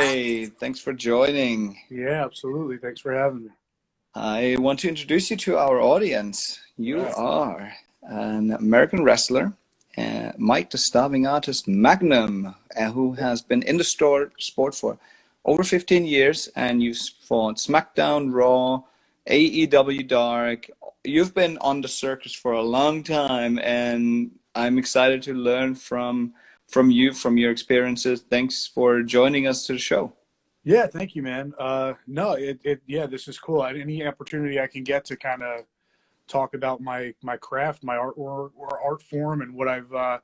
Hey, thanks for joining. Yeah, absolutely. Thanks for having me. I want to introduce you to our audience. All You right. are an American wrestler, Mike the Starving Artist Magnum, who has been in the sport for over 15 years, and you've fought SmackDown, Raw, AEW Dark. You've been on the circus for a long time, and I'm excited to learn from you, from your experiences. Thanks for joining us to the show. Yeah, thank you, man. No, yeah, this is cool. Any opportunity I can get to kind of talk about my craft, my art or art form, and what I've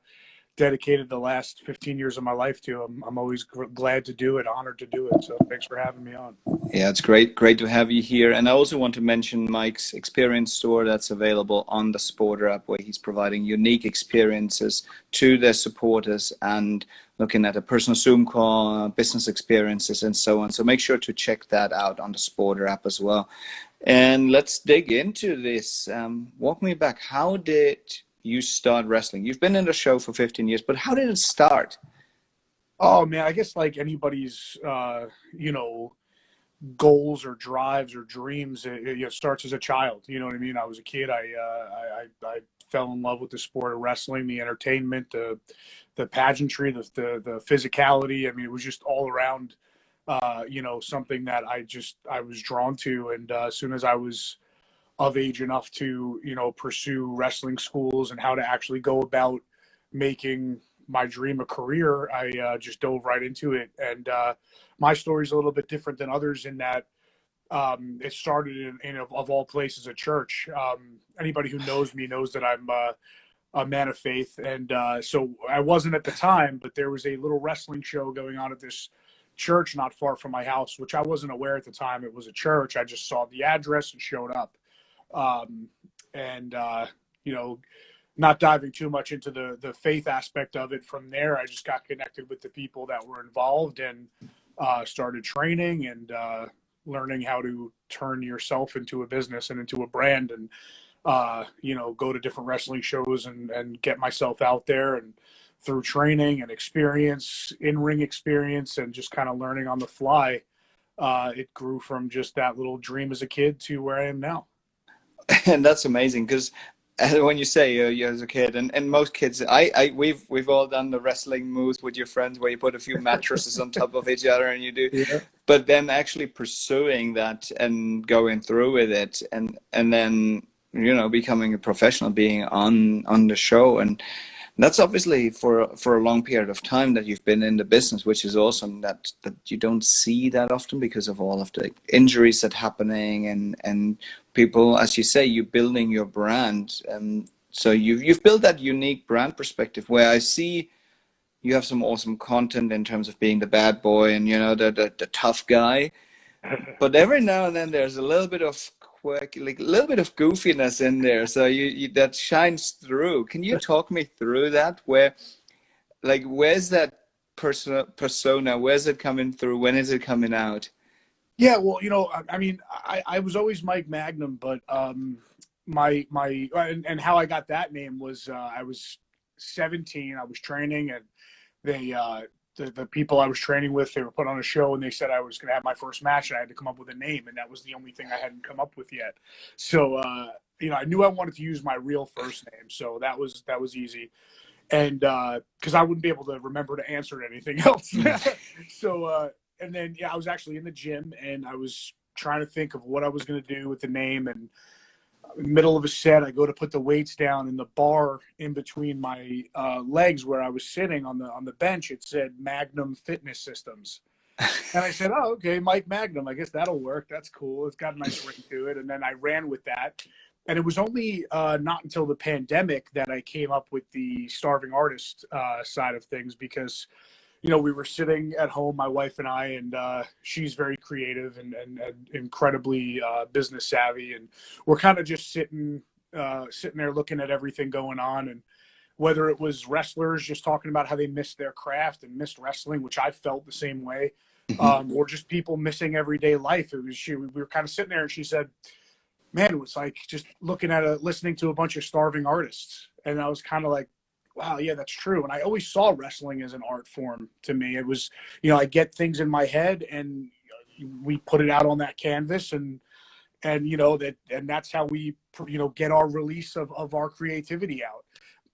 dedicated the last 15 years of my life to, I'm always glad to do it, honored to do it. So thanks for having me on. Yeah, it's great to have you here. And I also want to mention Mike's experience store that's available on the SPRTER app, where he's providing unique experiences to their supporters and looking at a personal Zoom call, business experiences, and so on. So make sure to check that out on the SPRTER app as well. And let's dig into this. Walk me back. How did you start wrestling? You've been in the show for 15 years, but how did it start? Oh man, I guess like anybody's, goals or drives or dreams, it starts as a child. You know what I mean? I was a kid. I fell in love with the sport of wrestling, the entertainment, the pageantry, the physicality. I mean, it was just all around, something that I was drawn to. And as soon as I was of age enough to, pursue wrestling schools and how to actually go about making my dream a career, I just dove right into it. And my story is a little bit different than others in that it started in of all places, a church. Anybody who knows me knows that I'm a man of faith. And so I wasn't at the time, but there was a little wrestling show going on at this church not far from my house, which I wasn't aware at the time it was a church. I just saw the address and showed up. Not diving too much into the faith aspect of it. From there, I just got connected with the people that were involved and started training and learning how to turn yourself into a business and into a brand, and go to different wrestling shows and get myself out there. And through training and experience, in-ring experience, and just kind of learning on the fly, it grew from just that little dream as a kid to where I am now. And that's amazing, because when you say you as a kid, and most kids, we've all done the wrestling moves with your friends where you put a few mattresses on top of each other and you do, Yeah. but then actually pursuing that and going through with it, and then becoming a professional, being on the show, and that's obviously for a long period of time that you've been in the business, which is awesome. That you don't see that often because of all of the injuries that happening, and people, as you say, you're building your brand. So you've built that unique brand perspective where I see you have some awesome content in terms of being the bad boy and the tough guy. But every now and then there's a little bit of quirky, like a little bit of goofiness in there, so you that shines through. Can you talk me through that? Where's that persona? Where's it coming through? When is it coming out? Yeah, well, I mean, I was always Mike Magnum, but my and how I got that name was I was 17. I was training, and they the people I was training with, they were put on a show, and they said I was going to have my first match, and I had to come up with a name, and that was the only thing I hadn't come up with yet. So I knew I wanted to use my real first name, so that was easy, and because I wouldn't be able to remember to answer anything else. So. And then, I was actually in the gym, and I was trying to think of what I was going to do with the name. And in the middle of a set, I go to put the weights down, and the bar in between my legs where I was sitting on the bench, it said Magnum Fitness Systems. And I said, oh, okay, Mike Magnum. I guess that'll work. That's cool. It's got a nice ring to it. And then I ran with that. And it was only not until the pandemic that I came up with the Starving Artist side of things, because we were sitting at home, my wife and I, and she's very creative and incredibly business savvy. And we're kind of just sitting there looking at everything going on. And whether it was wrestlers just talking about how they missed their craft and missed wrestling, which I felt the same way, or just people missing everyday life. We were kind of sitting there, and she said, man, it was like just listening to a bunch of starving artists. And I was kind of like, wow, yeah, that's true. And I always saw wrestling as an art form to me. It was, I get things in my head and we put it out on that canvas, and that's how we, get our release of our creativity out.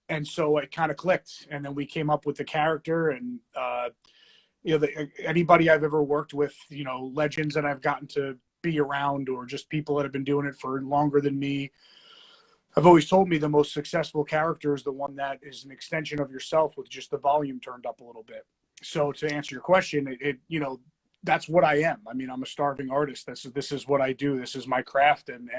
And so it kind of clicked, and then we came up with the character, and anybody I've ever worked with, legends that I've gotten to be around, or just people that have been doing it for longer than me, have always told me the most successful character is the one that is an extension of yourself with just the volume turned up a little bit. So to answer your question, that's what I am. I mean, I'm a starving artist. This is what I do. This is my craft, and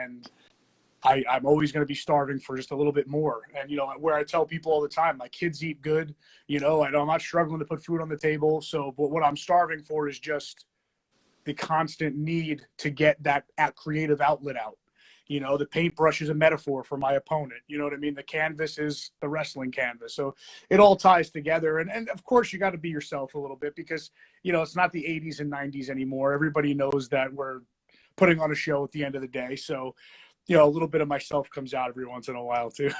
I'm always going to be starving for just a little bit more. And, where I tell people all the time, my kids eat good, I'm not struggling to put food on the table. So, but what I'm starving for is just the constant need to get that creative outlet out. The paintbrush is a metaphor for my opponent. You know what I mean? The canvas is the wrestling canvas. So it all ties together. And of course, you got to be yourself a little bit, because, it's not the 80s and 90s anymore. Everybody knows that we're putting on a show at the end of the day. So, a little bit of myself comes out every once in a while too.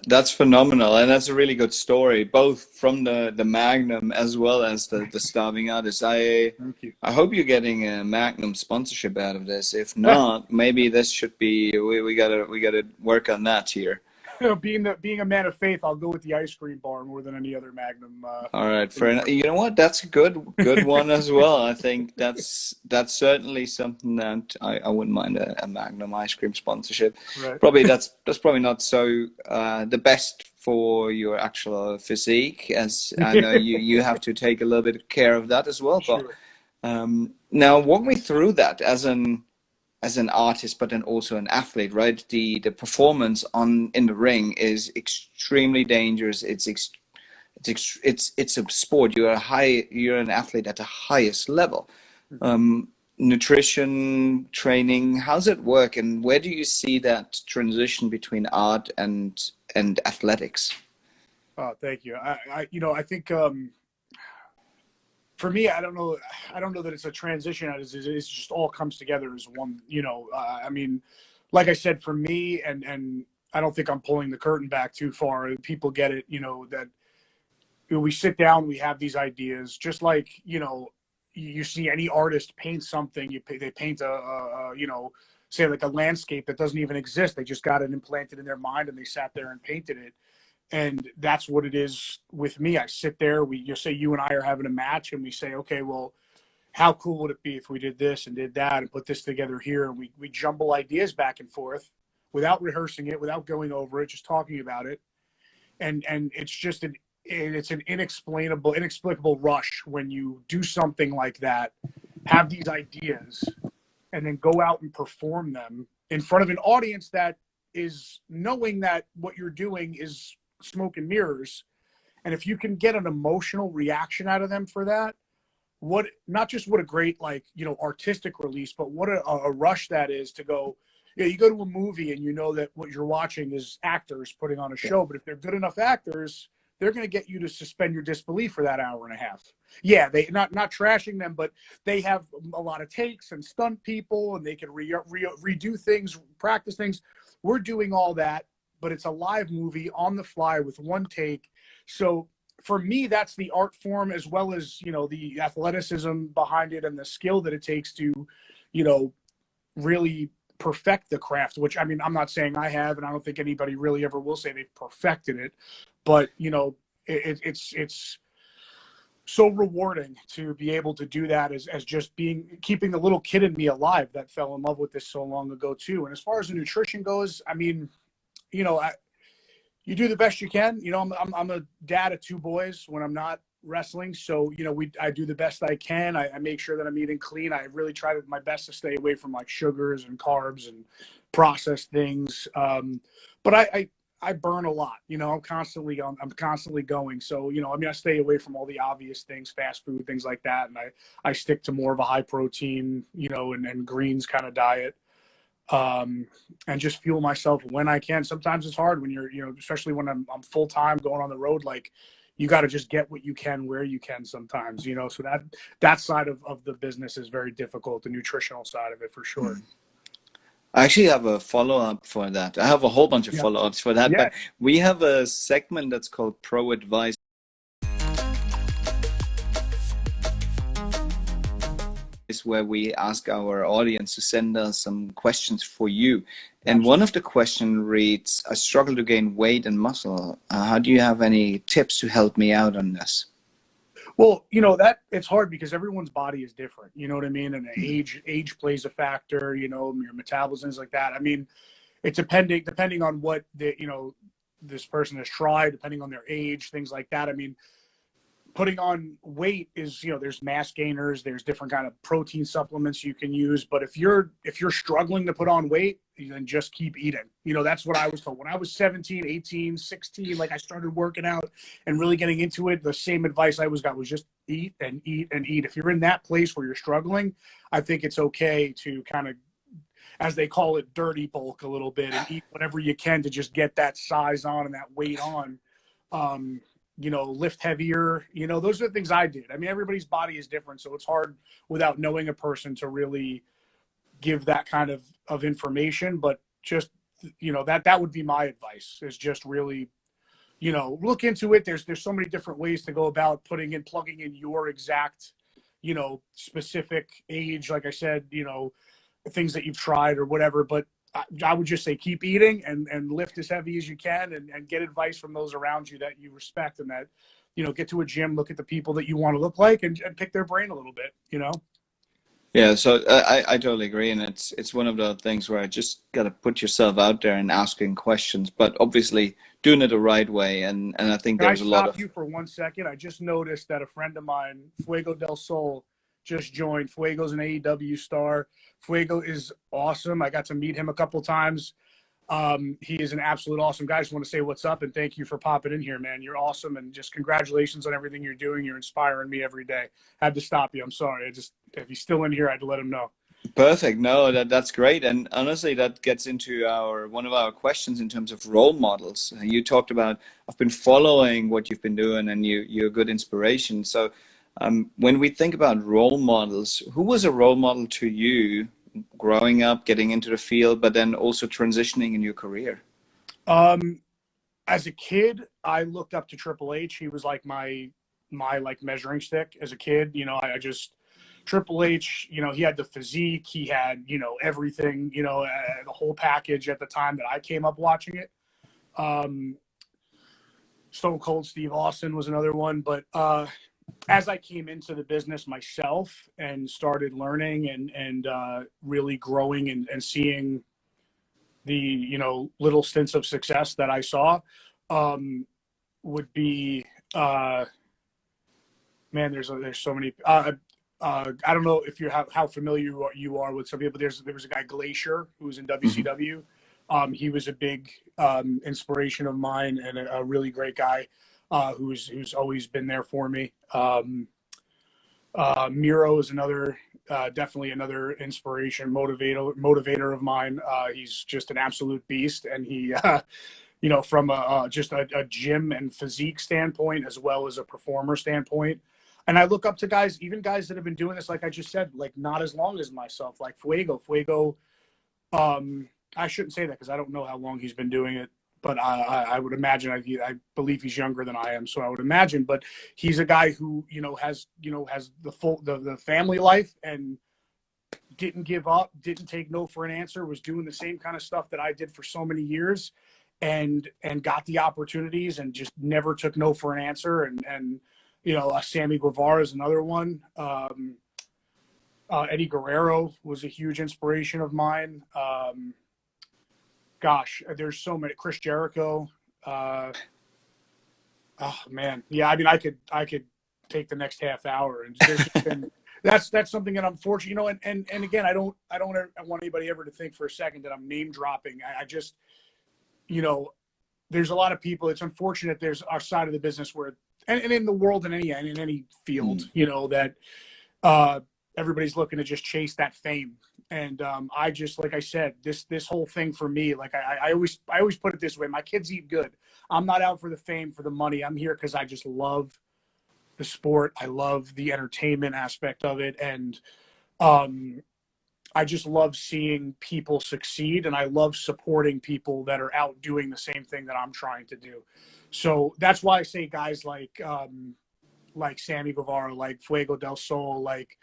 That's phenomenal, and that's a really good story, both from the Magnum as well as the starving artist. Thank you. I hope you're getting a Magnum sponsorship out of this. If not, maybe this should be, we gotta work on that here. Being a man of faith, I'll go with the ice cream bar more than any other Magnum. All right, fair enough. You know what? That's a good one as well. I think that's certainly something that I wouldn't mind a Magnum ice cream sponsorship. Right. Probably that's probably not so the best for your actual physique, as I know you have to take a little bit of care of that as well. Sure. But now walk me through that as an artist, but then also an athlete, right? The performance in the ring is extremely dangerous. It's a sport. You're an athlete at the highest level. Nutrition, training, how's it work, and where do you see that transition between art and athletics? Oh, thank you. I think for me, I don't know that it's a transition. It's just all comes together as one. I mean, like I said, for me, and I don't think I'm pulling the curtain back too far. People get it. That we sit down, we have these ideas, just like you see any artist paint something. They paint say like a landscape that doesn't even exist. They just got it implanted in their mind, and they sat there and painted it. And that's what it is with me. I sit there, say you and I are having a match, and we say, okay, well, how cool would it be if we did this and did that and put this together here? And we jumble ideas back and forth without rehearsing it, without going over it, just talking about it. And it's just an inexplicable rush when you do something like that, have these ideas, and then go out and perform them in front of an audience that is knowing that what you're doing is smoke and mirrors. And if you can get an emotional reaction out of them for that, not just what a great artistic release, but what a rush that is to go. You go to a movie and you know that what you're watching is actors putting on a show, but if they're good enough actors, they're going to get you to suspend your disbelief for that hour and a half. Yeah, they not trashing them, but they have a lot of takes and stunt people, and they can redo things, practice things. We're doing all that, but it's a live movie on the fly with one take. So for me, that's the art form, as well as, the athleticism behind it and the skill that it takes to, really perfect the craft, which, I mean, I'm not saying I have, and I don't think anybody really ever will say they've perfected it, but, it's so rewarding to be able to do that as just keeping the little kid in me alive that fell in love with this so long ago too. And as far as the nutrition goes, I mean, you do the best you can. I'm a dad of two boys when I'm not wrestling. So, I do the best I can. I make sure that I'm eating clean. I really try my best to stay away from like sugars and carbs and processed things. But I burn a lot, I'm constantly going. So, I stay away from all the obvious things, fast food, things like that. And I stick to more of a high protein, and greens kind of diet. And just fuel myself when I can. Sometimes it's hard when you're, especially when I'm full time going on the road, like you got to just get what you can where you can sometimes, so that side of the business is very difficult, the nutritional side of it for sure. I actually have a follow-up for that. I have a whole bunch of Yeah. follow-ups for that, Yeah. but we have a segment that's called Pro Advice, where we ask our audience to send us some questions for you. And one Absolutely. of the questions reads, I struggle to gain weight and muscle. How do you have any tips to help me out on this? Well, that it's hard because everyone's body is different. You know what I mean? And Mm. age plays a factor. Your metabolism, things like that. I mean, it's depending on what this person has tried, depending on their age, things like that. I mean, putting on weight is, there's mass gainers, there's different kind of protein supplements you can use. But if you're struggling to put on weight, then just keep eating. That's what I was told when I was 17, 18, 16. Like, I started working out and really getting into it. The same advice I got was just eat and eat and eat. If you're in that place where you're struggling, I think it's okay to kind of, as they call it, dirty bulk a little bit and eat whatever you can to just get that size on and that weight on. Lift heavier. Those are the things I did. I mean, everybody's body is different, so it's hard without knowing a person to really give that kind of information. But just, that would be my advice, is just really, look into it. There's so many different ways to go about plugging in your exact, specific age. Like I said, things that you've tried or whatever, but I would just say keep eating and lift as heavy as you can and get advice from those around you that you respect, and that, get to a gym, look at the people that you want to look like, and pick their brain a little bit. Yeah, so I totally agree, and it's one of the things where I just got to put yourself out there and asking questions, but obviously doing it the right way, and I think Can I there's a lot stop of. you for 1 second? I just noticed that a friend of mine, Fuego del Sol, just joined. Fuego's an AEW star. Fuego is awesome. I got to meet him a couple times. He is an absolute awesome guy. I just want to say what's up and thank you for popping in here, man. You're awesome, and just congratulations on everything you're doing. You're inspiring me every day. Had to stop you. I'm sorry. If he's still in here, I had to let him know. Perfect. No, that's great. And honestly, that gets into one of our questions in terms of role models. You talked about, I've been following what you've been doing, and you're a good inspiration. So, when we think about role models, who was a role model to you growing up, getting into the field, but then also transitioning in your career? As a kid, I looked up to Triple H. He was like my like measuring stick as a kid. I just Triple H, he had the physique, he had, everything, the whole package at the time that I came up watching it. Um, Stone Cold Steve Austin was another one. But as I came into the business myself and started learning and really growing and seeing the, little stints of success that I saw, would be, man, there's so many. I don't know if how familiar you are with some people. There was a guy, Glacier, who was in Hmm. WCW. He was a big inspiration of mine and a really great guy who's always been there for me. Miro is another, definitely another inspiration, motivator of mine. He's just an absolute beast, and he, from just a gym and physique standpoint as well as a performer standpoint. And I look up to guys, even guys that have been doing this, like I just said, like not as long as myself, like Fuego. I shouldn't say that because I don't know how long he's been doing it, but I would imagine, I believe he's younger than I am, so I would imagine. But he's a guy who has the family life and didn't give up, didn't take no for an answer, was doing the same kind of stuff that I did for so many years, and got the opportunities and just never took no for an answer. And Sammy Guevara is another one. Eddie Guerrero was a huge inspiration of mine. Gosh, there's so many. Chris Jericho. Oh man, yeah. I mean, I could take the next half hour, and there's just been that's something that I'm fortunate, and again, I don't want anybody ever to think for a second that I'm name dropping. I just, there's a lot of people. It's unfortunate. There's our side of the business where, and in the world, in any field, that everybody's looking to just chase that fame. And I just, like I said, this whole thing for me, like I always put it this way: my kids eat good. I'm not out for the fame, for the money. I'm here because I just love the sport. I love the entertainment aspect of it, and I just love seeing people succeed, and I love supporting people that are out doing the same thing that I'm trying to do. So that's why I say guys like Sammy Guevara, like Fuego del Sol, like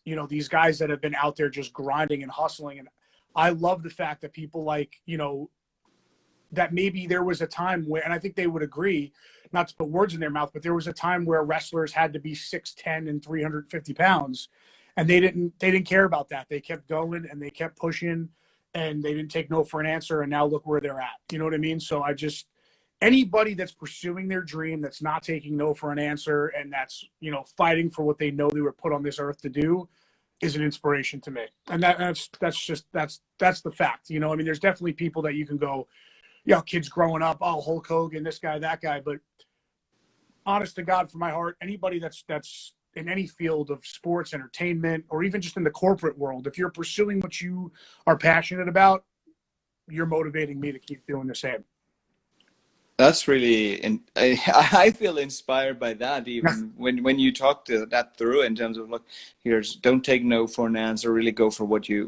you know, these guys that have been out there just grinding and hustling. And I love the fact that people like, you know, that maybe there was a time where, and I think they would agree, not to put words in their mouth, but there was a time where wrestlers had to be 6'10" and 350 pounds, and they didn't care about that. They kept going and they kept pushing, and they didn't take no for an answer. And now look where they're at. You know what I mean? So I just, anybody that's pursuing their dream, that's not taking no for an answer, and that's, you know, fighting for what they know they were put on this earth to do, is an inspiration to me. And that's the fact. You know, I mean, there's definitely people that you can go, you know, kids growing up, oh, Hulk Hogan, this guy, that guy. But honest to God, from my heart, anybody that's in any field of sports, entertainment, or even just in the corporate world, if you're pursuing what you are passionate about, you're motivating me to keep doing the same. That's really, and I feel inspired by that. Even when you talk to that through in terms of, look, here's, don't take no for an answer. Really go for what you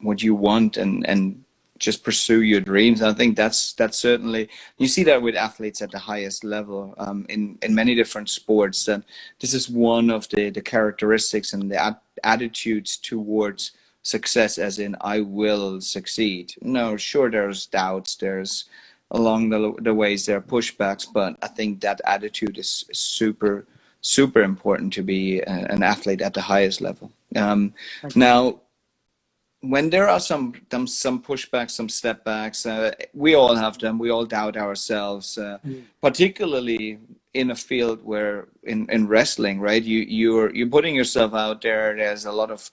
want, and just pursue your dreams. I think that's certainly, you see that with athletes at the highest level, in many different sports. That this is one of the characteristics and the attitudes towards success, as in, I will succeed. No, sure, there's doubts, there's along the ways there are pushbacks, but I think that attitude is super important to be an athlete at the highest level. Now, when there are some pushbacks, some step backs, we all have them. We all doubt ourselves, particularly in a field where in wrestling, right? You're putting yourself out there. There's a lot of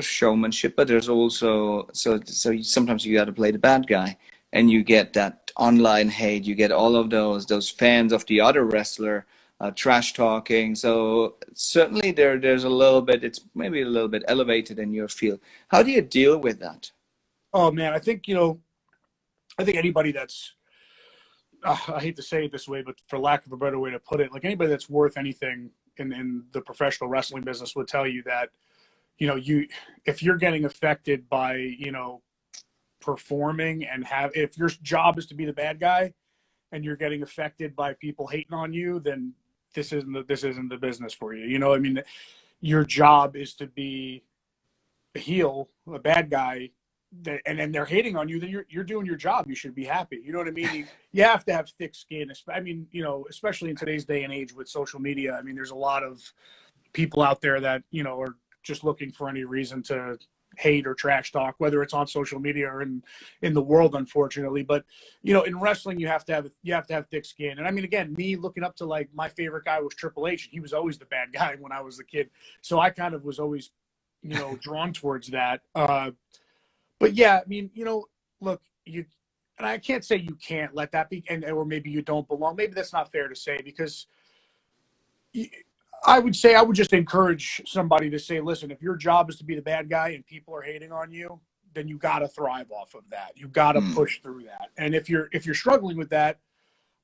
showmanship, but there's also so sometimes you got to play the bad guy, and you get that online hate. You get all of those fans of the other wrestler trash talking. So certainly there's a little bit, it's maybe a little bit elevated in your field. How do you deal with that? Oh man, I think, you know, I think anybody that's, I hate to say it this way, but for lack of a better way to put it, like anybody that's worth anything in the professional wrestling business would tell you that, you know, if you're getting affected by, you know, performing and if your job is to be the bad guy and you're getting affected by people hating on you, then this isn't the business for you. You know, I mean, your job is to be a heel, a bad guy, and they're hating on you, then you're doing your job. You should be happy. You know what I mean? You have to have thick skin. I mean, you know, especially in today's day and age with social media. I mean, there's a lot of people out there that, you know, are just looking for any reason to hate or trash talk, whether it's on social media or in the world, unfortunately. But, you know, in wrestling, you have to have thick skin. And I mean, again, me looking up to, like, my favorite guy was Triple H. He was always the bad guy when I was a kid. So I kind of was always, you know, drawn towards that. But yeah, I mean, you know, look, and I can't say you can't let that be, or maybe you don't belong. Maybe that's not fair to say, because I would just encourage somebody to say, listen, if your job is to be the bad guy and people are hating on you, then you got to thrive off of that. You got to push through that. And if you're struggling with that,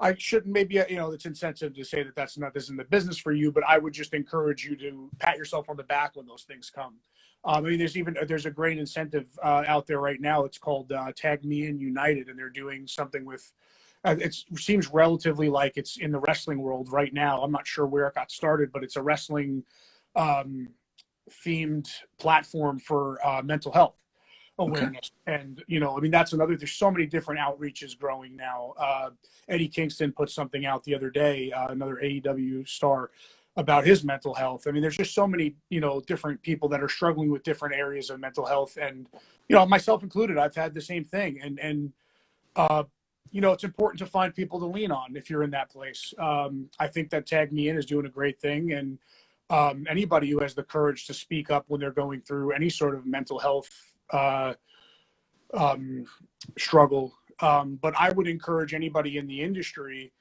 I shouldn't, maybe, you know, it's insensitive to say that this isn't the business for you, but I would just encourage you to pat yourself on the back when those things come. I mean, there's a great incentive out there right now. It's called Tag Me In United, and they're doing something with, it seems relatively like it's in the wrestling world right now. I'm not sure where it got started, but it's a wrestling themed platform for mental health awareness. Okay. And, you know, I mean, there's so many different outreaches growing now. Eddie Kingston put something out the other day, another AEW star, about his mental health. I mean, there's just so many, you know, different people that are struggling with different areas of mental health. And, you know, myself included, I've had the same thing. And you know, it's important to find people to lean on if you're in that place. I think that Tag Me In is doing a great thing. And anybody who has the courage to speak up when they're going through any sort of mental health struggle. But I would encourage anybody in the industry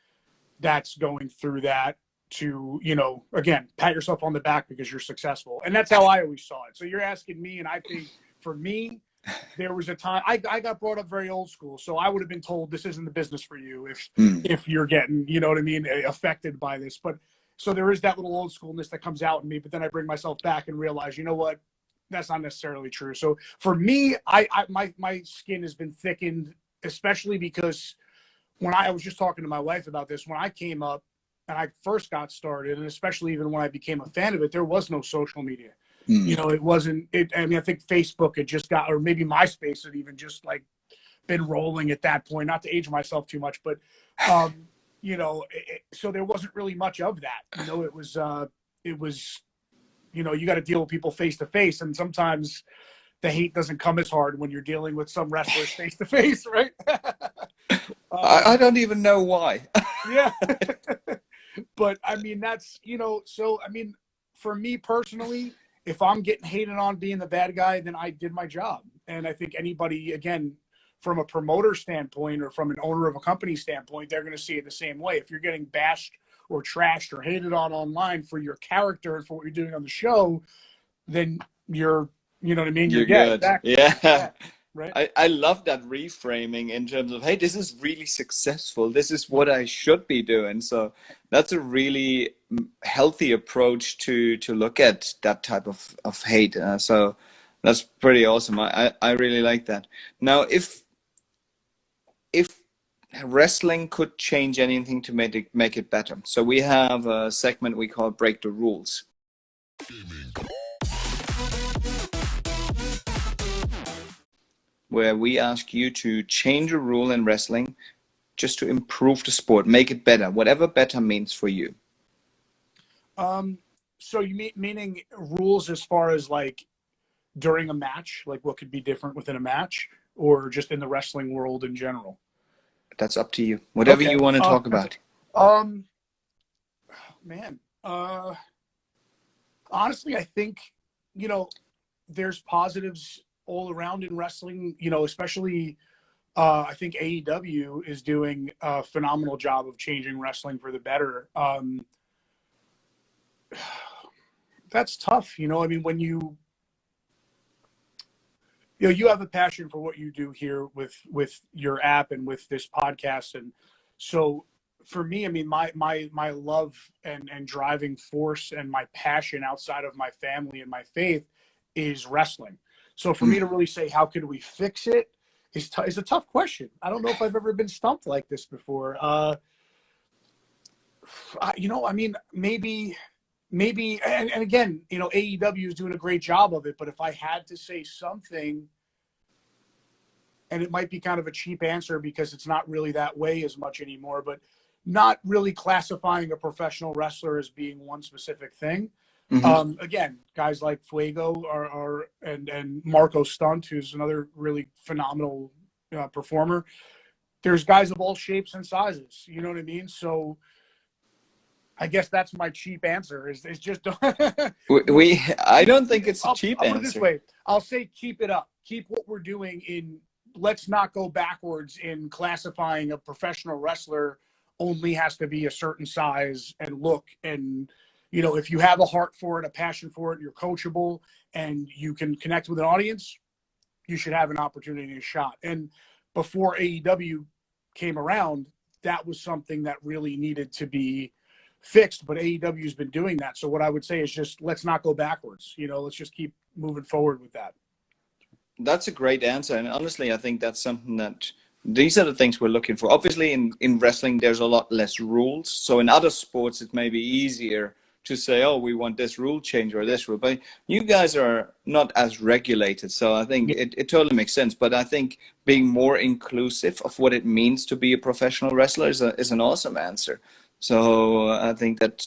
that's going through that to, you know, again, pat yourself on the back because you're successful. And that's how I always saw it. So you're asking me, and I think for me, there was a time I got brought up very old school. So I would have been told this isn't the business for you if you're getting, you know what I mean, affected by this. But so there is that little old schoolness that comes out in me, but then I bring myself back and realize, you know what, that's not necessarily true. So for me, my skin has been thickened, especially because when I was just talking to my wife about this, when I came up and I first got started, and especially even when I became a fan of it, there was no social media. You know, it wasn't, I mean, I think Facebook had just got, or maybe MySpace had even just like been rolling at that point, not to age myself too much, but, you know, so there wasn't really much of that. You know, it was, you know, you got to deal with people face to face. And sometimes the hate doesn't come as hard when you're dealing with some wrestlers face to face, right? I don't even know why. Yeah. But I mean, that's, you know, so I mean, for me personally, if I'm getting hated on being the bad guy, then I did my job. And I think anybody, again, from a promoter standpoint or from an owner of a company standpoint, they're going to see it the same way. If you're getting bashed or trashed or hated on online for your character and for what you're doing on the show, then you're, you know what I mean? You're Yeah, good. exactly. Yeah. Right. I love that reframing in terms of, hey, this is really successful. This is what I should be doing. So that's a really healthy approach to look at that type of hate. So that's pretty awesome. I really like that. Now, if wrestling could change anything to make it better. So we have a segment we call Break the Rules. Where we ask you to change a rule in wrestling just to improve the sport, make it better, whatever better means for you. So you meaning rules as far as like during a match, like what could be different within a match, or just in the wrestling world in general? That's up to you. Whatever you want to talk about. Man, honestly, I think, you know, there's positives all around in wrestling, you know, especially I think AEW is doing a phenomenal job of changing wrestling for the better. That's tough, you know. I mean, when you know, you have a passion for what you do here with your app and with this podcast, and so for me, I mean, my love and driving force and my passion outside of my family and my faith is wrestling. So for me to really say, how could we fix it is a tough question. I don't know if I've ever been stumped like this before. You know, I mean, maybe, and again, you know, AEW is doing a great job of it, but if I had to say something, and it might be kind of a cheap answer because it's not really that way as much anymore, but not really classifying a professional wrestler as being one specific thing. Again, guys like Fuego and Marco Stunt, who's another really phenomenal performer. There's guys of all shapes and sizes. You know what I mean? So I guess that's my cheap answer. Is just I don't think it's a cheap I'll answer. put it this way. I'll say keep it up. Keep what we're doing in. Let's not go backwards in classifying a professional wrestler only has to be a certain size and look. And, you know, if you have a heart for it, a passion for it, you're coachable and you can connect with an audience, you should have an opportunity and a shot. And before AEW came around, that was something that really needed to be fixed, but AEW has been doing that. So what I would say is just, let's not go backwards. You know, let's just keep moving forward with that. That's a great answer. And honestly, I think that's something that these are the things we're looking for. Obviously, in wrestling, there's a lot less rules. So in other sports, it may be easier to say, oh, we want this rule change or this rule. But you guys are not as regulated. So I think it totally makes sense. But I think being more inclusive of what it means to be a professional wrestler is an awesome answer. So I think that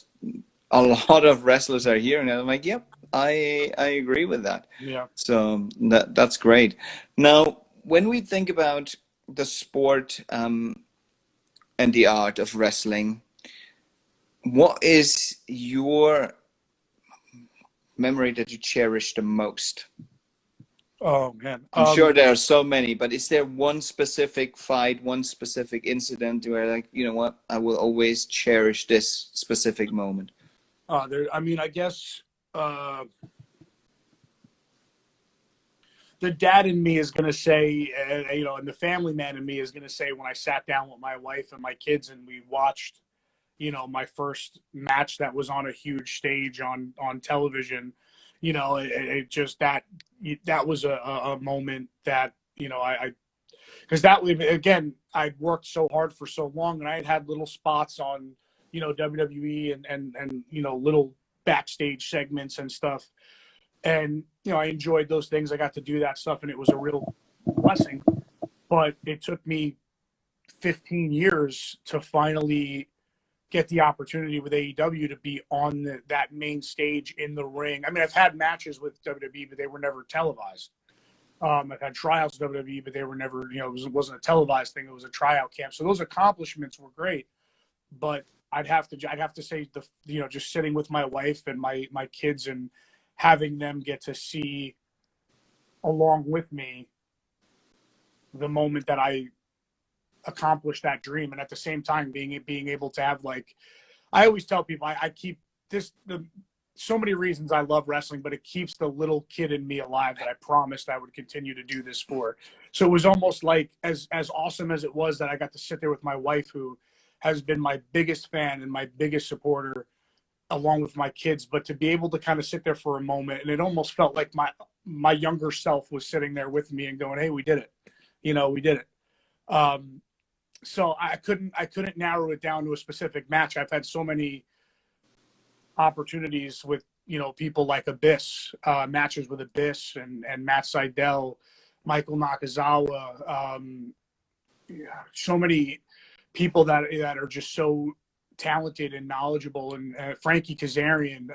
a lot of wrestlers are hearing it. I'm like, yep, I agree with that. Yeah. So that's great. Now, when we think about the sport and the art of wrestling, what is your memory that you cherish the most? Oh, man. I'm sure there are so many, but is there one specific fight, one specific incident where, like, you know what, I will always cherish this specific moment? I mean, I guess the dad in me is going to say, you know, and the family man in me is going to say, when I sat down with my wife and my kids and we watched, you know, my first match that was on a huge stage on television, you know, it just that was a moment that, you know, I because that again, I'd worked so hard for so long, and I had little spots on, you know, WWE and you know, little backstage segments and stuff, and you know, I enjoyed those things. I got to do that stuff, and it was a real blessing. But it took me 15 years to finally get the opportunity with AEW to be on that main stage in the ring. I mean, I've had matches with WWE, but they were never televised. I've had tryouts with WWE, but they were never, you know, it wasn't a televised thing. It was a tryout camp. So those accomplishments were great, but I'd have to say you know, just sitting with my wife and my kids and having them get to see along with me the moment that I accomplished that dream, and at the same time being able to have, like, I always tell people, I keep so many reasons I love wrestling, but it keeps the little kid in me alive that I promised I would continue to do this for. So it was almost like, as awesome as it was that I got to sit there with my wife, who has been my biggest fan and my biggest supporter, along with my kids, but to be able to kind of sit there for a moment, and it almost felt like my younger self was sitting there with me and going, hey, we did it. You know, we did it. So I couldn't narrow it down to a specific match. I've had so many opportunities with, you know, people like Abyss, matches with Abyss and Matt Sydal, Michael Nakazawa, so many people that are just so talented and knowledgeable, and Frankie Kazarian,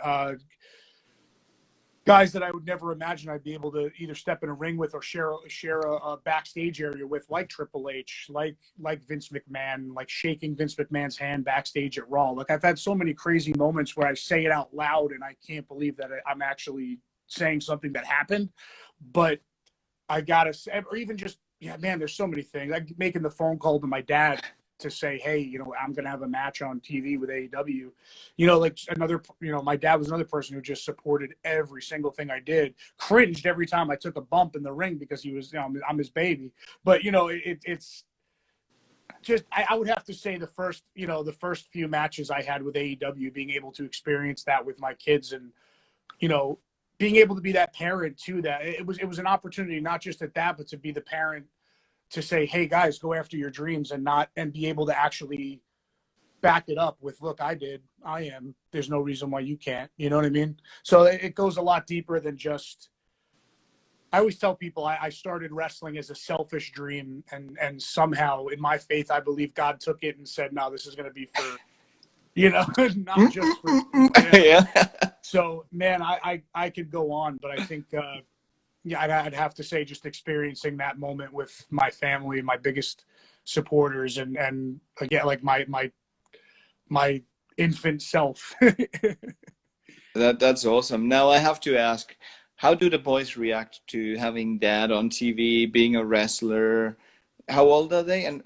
guys that I would never imagine I'd be able to either step in a ring with or share a backstage area with, like Triple H, like Vince McMahon, like shaking Vince McMahon's hand backstage at Raw. Like, I've had so many crazy moments where I say it out loud and I can't believe that I'm actually saying something that happened. But I gotta say, or even just, yeah, man, there's so many things. Like making the phone call to my dad to say, hey, you know, I'm going to have a match on TV with AEW. You know, like another, you know, my dad was another person who just supported every single thing I did, cringed every time I took a bump in the ring because he was, you know, I'm his baby. But, you know, it's just, I would have to say the first few matches I had with AEW, being able to experience that with my kids, and, you know, being able to be that parent too, that it was an opportunity, not just at that, but to be the parent to say, hey guys, go after your dreams, and be able to actually back it up with, look, I am, there's no reason why you can't, you know what I mean? So it goes a lot deeper than just, I always tell people I started wrestling as a selfish dream, and somehow in my faith, I believe God took it and said, no, this is going to be for, you know, not just for, yeah. So man, I could go on, but I think, yeah, I'd have to say just experiencing that moment with my family, my biggest supporters, and again, like my infant self. That's awesome. Now I have to ask, how do the boys react to having dad on TV, being a wrestler? How old are they? And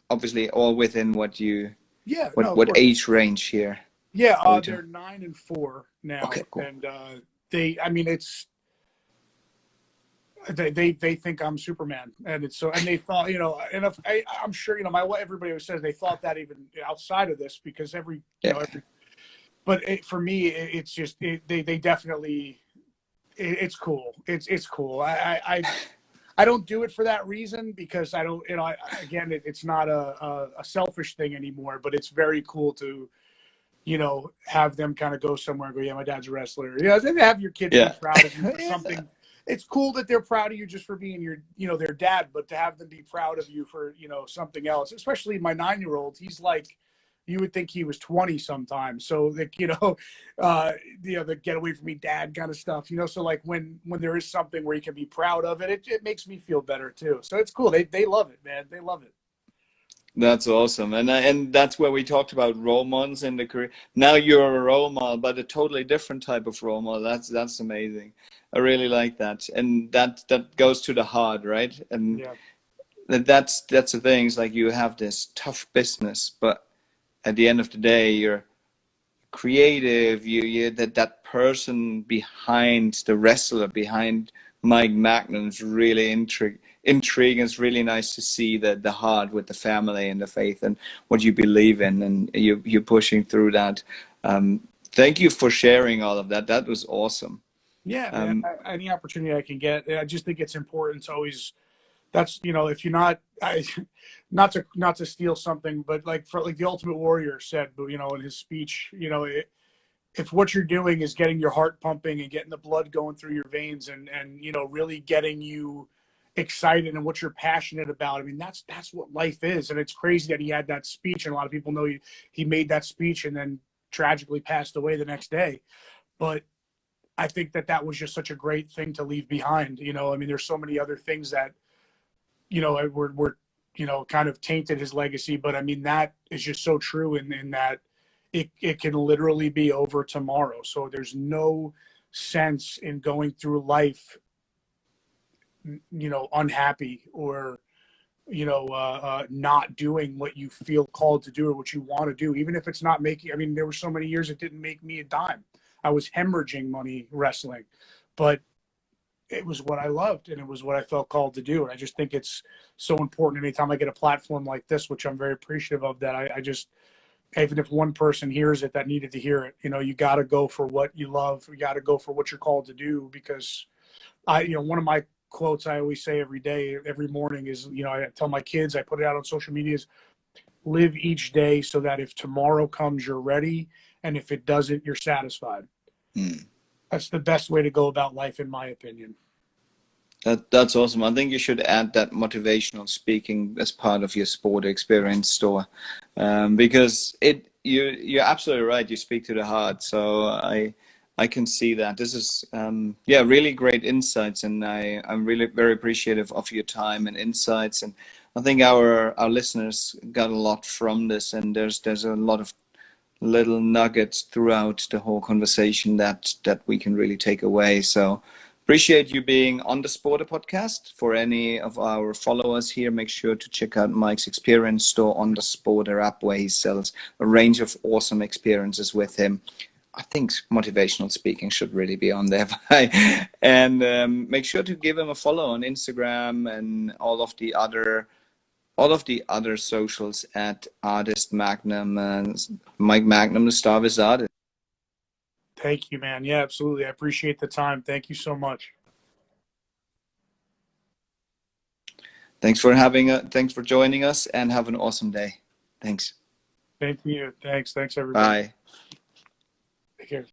obviously all within what Yeah, no, of what course. age range here? Yeah, they're 9 and 4 now. Okay, cool. And I mean, it's they think I'm Superman, and they thought, you know, and I'm sure, you know, everybody always says they thought that even outside of this, because but for me, it's just they definitely, it's cool. It's cool. I don't do it for that reason, because I don't, you know, again, it's not a selfish thing anymore, but it's very cool to, you know, have them kind of go somewhere and go, yeah, my dad's a wrestler. Yeah, then have your kids be proud of you for something. It's cool that they're proud of you just for being their dad, but to have them be proud of you for, you know, something else, especially my 9-year-old, he's like, you would think he was 20 sometimes. So like, you know, the get away from me dad kind of stuff, you know? So like when there is something where you can be proud of it, it makes me feel better too. So it's cool. They love it, man. They love it. That's awesome. And that's where we talked about role models in the career. Now you're a role model, but a totally different type of role model. That's amazing. I really like that. And that goes to the heart, right? And yeah. that's the thing. It's like you have this tough business, but at the end of the day, you're creative. You that person behind the wrestler, behind Mike Magnum is really intriguing. It's really nice to see the heart with the family and the faith and what you believe in, and you're pushing through that. Thank you for sharing all of that. That was awesome. Yeah, man. Any opportunity I can get, I just think it's important to always. That's if you're not, not to steal something, but like the Ultimate Warrior said, but in his speech, if what you're doing is getting your heart pumping and getting the blood going through your veins and really getting you excited and what you're passionate about, I mean that's what life is. And it's crazy that he had that speech, and a lot of people know he made that speech and then tragically passed away the next day. But I think that was just such a great thing to leave behind. I mean, there's so many other things that were kind of tainted his legacy, but I mean that is just so true in that it can literally be over tomorrow. So there's no sense in going through life unhappy or not doing what you feel called to do or what you want to do, even if it's not making. I mean, there were so many years it didn't make me a dime. I was hemorrhaging money wrestling, but it was what I loved and it was what I felt called to do. And I just think it's so important anytime I get a platform like this, which I'm very appreciative of, that I just, even if one person hears it that needed to hear it, you got to go for what you love. You got to go for what you're called to do, because one of my quotes I always say every day, every morning is, I tell my kids, I put it out on social media, is live each day so that if tomorrow comes, you're ready. And if it doesn't, you're satisfied. That's the best way to go about life, in my opinion. That's awesome. I think you should add that motivational speaking as part of your sport experience store, because you're absolutely right. You speak to the heart. So I can see that. This is really great insights, and I'm really very appreciative of your time and insights. And I think our listeners got a lot from this, and there's a lot of little nuggets throughout the whole conversation that we can really take away. So appreciate you being on the SPRTER Podcast. For any of our followers here, make sure to check out Mike's experience store on the SPRTER app, where he sells a range of awesome experiences with him. I think motivational speaking should really be on there. And make sure to give him a follow on Instagram and all of the other socials at Artist Magnum, and Mike Magnum, the Star Wars Artist. Thank you, man. Yeah, absolutely. I appreciate the time. Thank you so much. Thanks for joining us, and have an awesome day. Thanks. Thank you. Thanks, everybody. Bye. Take care.